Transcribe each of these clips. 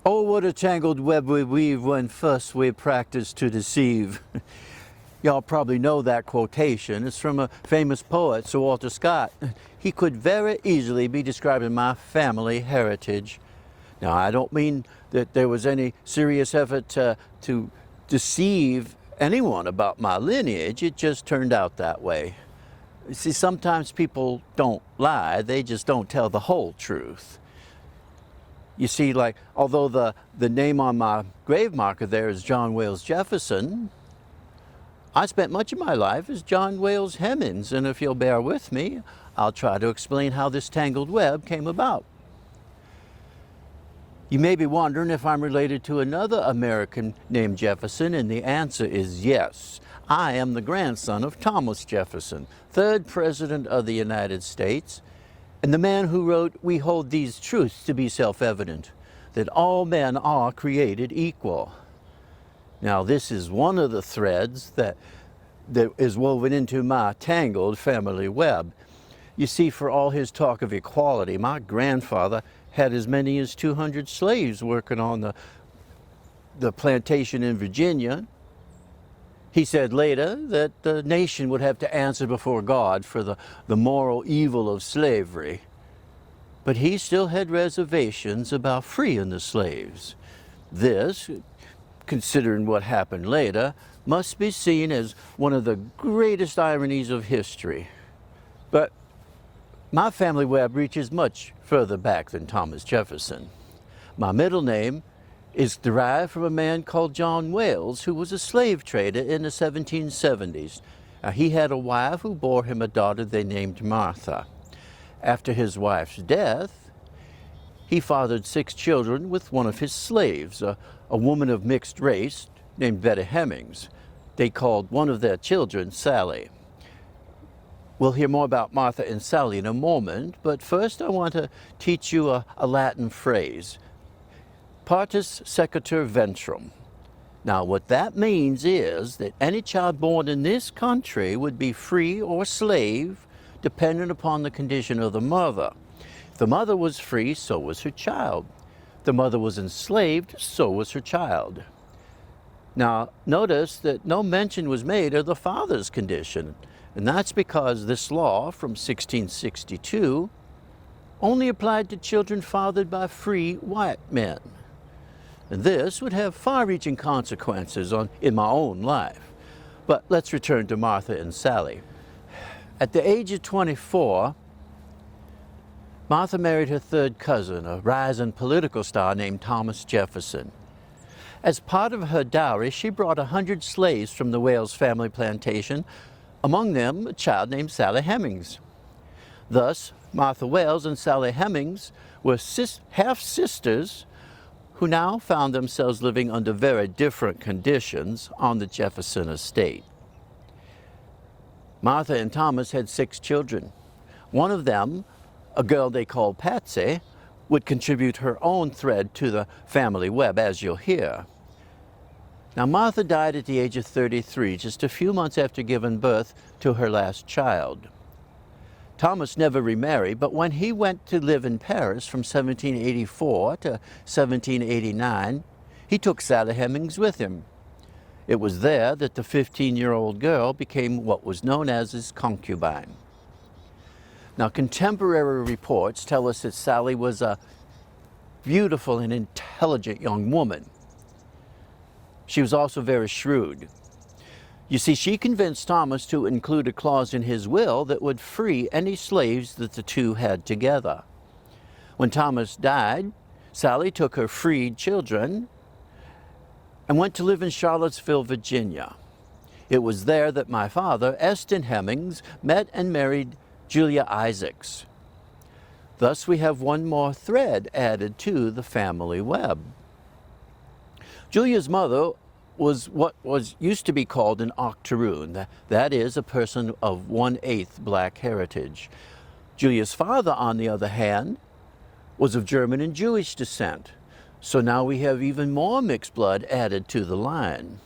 Oh, what a tangled web we weave when first we practice to deceive. Y'all probably know that quotation. It's from a famous poet, Sir Walter Scott. He could very easily be describing my family heritage. Now, I don't mean that there was any serious effort to deceive anyone about my lineage. It just turned out that way. You see, sometimes people don't lie, they just don't tell the whole truth. You see, like, although the name on my grave marker there is John Wayles Jefferson, I spent much of my life as John Wayles Hemings, and if you'll bear with me, I'll try to explain how this tangled web came about. You may be wondering if I'm related to another American named Jefferson, and the answer is yes. I am the grandson of Thomas Jefferson, 3rd President of the United States, and the man who wrote, "We hold these truths to be self-evident, that all men are created equal." Now, this is one of the threads that is woven into my tangled family web. You see, for all his talk of equality, my grandfather had as many as 200 slaves working on the plantation in Virginia. He said later that the nation would have to answer before God for the moral evil of slavery. But he still had reservations about freeing the slaves. This, considering what happened later, must be seen as one of the greatest ironies of history. But my family web reaches much further back than Thomas Jefferson. My middle name is derived from a man called John Wayles, who was a slave trader in the 1770s. He had a wife who bore him a daughter they named Martha. After his wife's death, he fathered 6 children with one of his slaves, a woman of mixed race named Betty Hemings. They called one of their children Sally. We'll hear more about Martha and Sally in a moment, but first I want to teach you a Latin phrase, partus sequitur ventrum. Now, what that means is that any child born in this country would be free or slave, dependent upon the condition of the mother. If the mother was free, so was her child. If the mother was enslaved, so was her child. Now, notice that no mention was made of the father's condition, and that's because this law from 1662 only applied to children fathered by free white men. And this would have far-reaching consequences in my own life. But let's return to Martha and Sally. At the age of 24, Martha married her 3rd cousin, a rising political star named Thomas Jefferson. As part of her dowry, she brought 100 slaves from the Wayles family plantation, among them a child named Sally Hemings. Thus, Martha Wayles and Sally Hemings were half-sisters who now found themselves living under very different conditions on the Jefferson estate. Martha and Thomas had 6 children. One of them, a girl they called Patsy, would contribute her own thread to the family web, as you'll hear. Now, Martha died at the age of 33, just a few months after giving birth to her last child. Thomas never remarried, but when he went to live in Paris from 1784 to 1789, he took Sally Hemings with him. It was there that the 15-year-old girl became what was known as his concubine. Now, contemporary reports tell us that Sally was a beautiful and intelligent young woman. She was also very shrewd. You see, she convinced Thomas to include a clause in his will that would free any slaves that the two had together. When Thomas died, Sally took her freed children and went to live in Charlottesville, Virginia. It was there that my father, Eston Hemings, met and married Julia Isaacs. Thus, we have one more thread added to the family web. Julia's mother was what used to be called an octoroon. That is, a person of 1/8 black heritage. Julia's father, on the other hand, was of German and Jewish descent. So now we have even more mixed blood added to the line.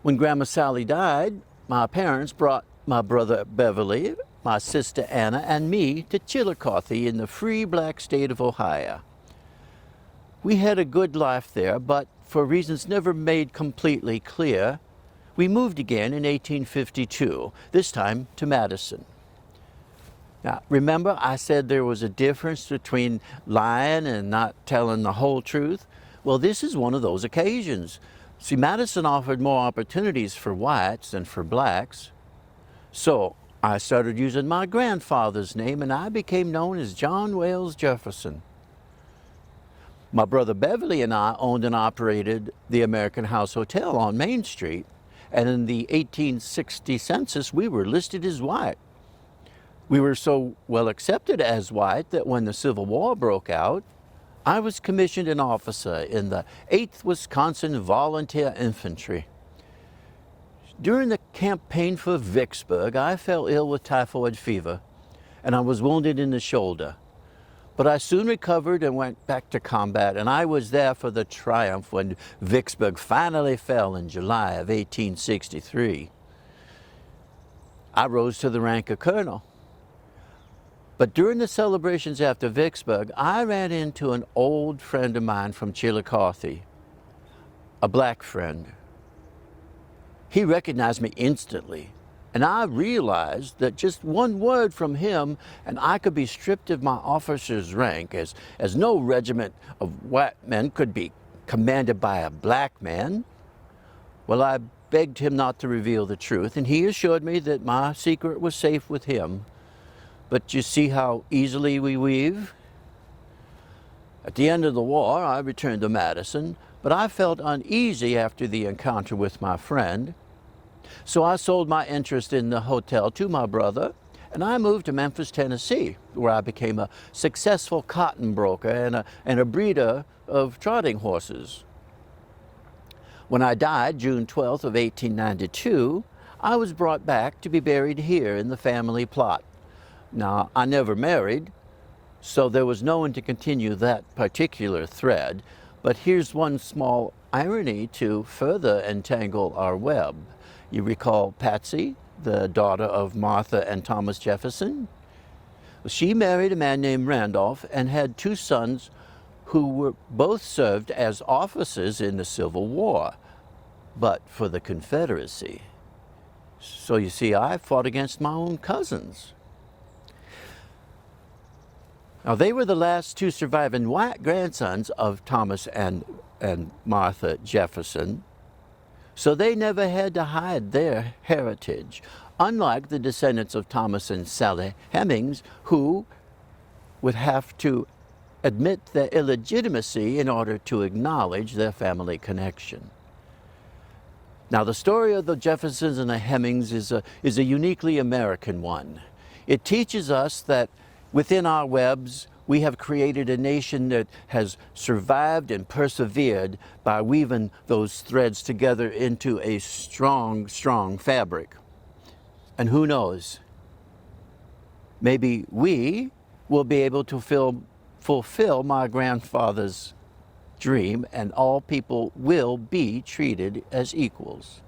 When Grandma Sally died, my parents brought my brother Beverly, my sister Anna, and me to Chillicothe in the free black state of Ohio. We had a good life there, but for reasons never made completely clear, we moved again in 1852, this time to Madison. Now, remember I said there was a difference between lying and not telling the whole truth? Well, this is one of those occasions. See, Madison offered more opportunities for whites than for blacks. So I started using my grandfather's name, and I became known as John Wayles Jefferson. My brother Beverly and I owned and operated the American House Hotel on Main Street, and in the 1860 census, we were listed as white. We were so well accepted as white that when the Civil War broke out, I was commissioned an officer in the 8th Wisconsin Volunteer Infantry. During the campaign for Vicksburg, I fell ill with typhoid fever, and I was wounded in the shoulder. But I soon recovered and went back to combat, and I was there for the triumph when Vicksburg finally fell in July of 1863. I rose to the rank of colonel. But during the celebrations after Vicksburg, I ran into an old friend of mine from Chillicothe, a black friend. He recognized me instantly, and I realized that just one word from him and I could be stripped of my officer's rank, as no regiment of white men could be commanded by a black man. Well, I begged him not to reveal the truth, and he assured me that my secret was safe with him. But you see how easily we weave? At the end of the war, I returned to Madison, but I felt uneasy after the encounter with my friend. So I sold my interest in the hotel to my brother, and I moved to Memphis, Tennessee, where I became a successful cotton broker and a breeder of trotting horses. When I died, June 12th of 1892, I was brought back to be buried here in the family plot. Now, I never married, so there was no one to continue that particular thread, but here's one small irony to further entangle our web. You recall Patsy, the daughter of Martha and Thomas Jefferson? She married a man named Randolph and had two sons who were both served as officers in the Civil War, but for the Confederacy. So you see, I fought against my own cousins. Now, they were the last two surviving white grandsons of Thomas and Martha Jefferson, so they never had to hide their heritage, unlike the descendants of Thomas and Sally Hemings, who would have to admit their illegitimacy in order to acknowledge their family connection. Now, the story of the Jeffersons and the Hemings is a uniquely American one. It teaches us that within our webs, we have created a nation that has survived and persevered by weaving those threads together into a strong, strong fabric. And who knows, maybe we will be able to fulfill my grandfather's dream, and all people will be treated as equals.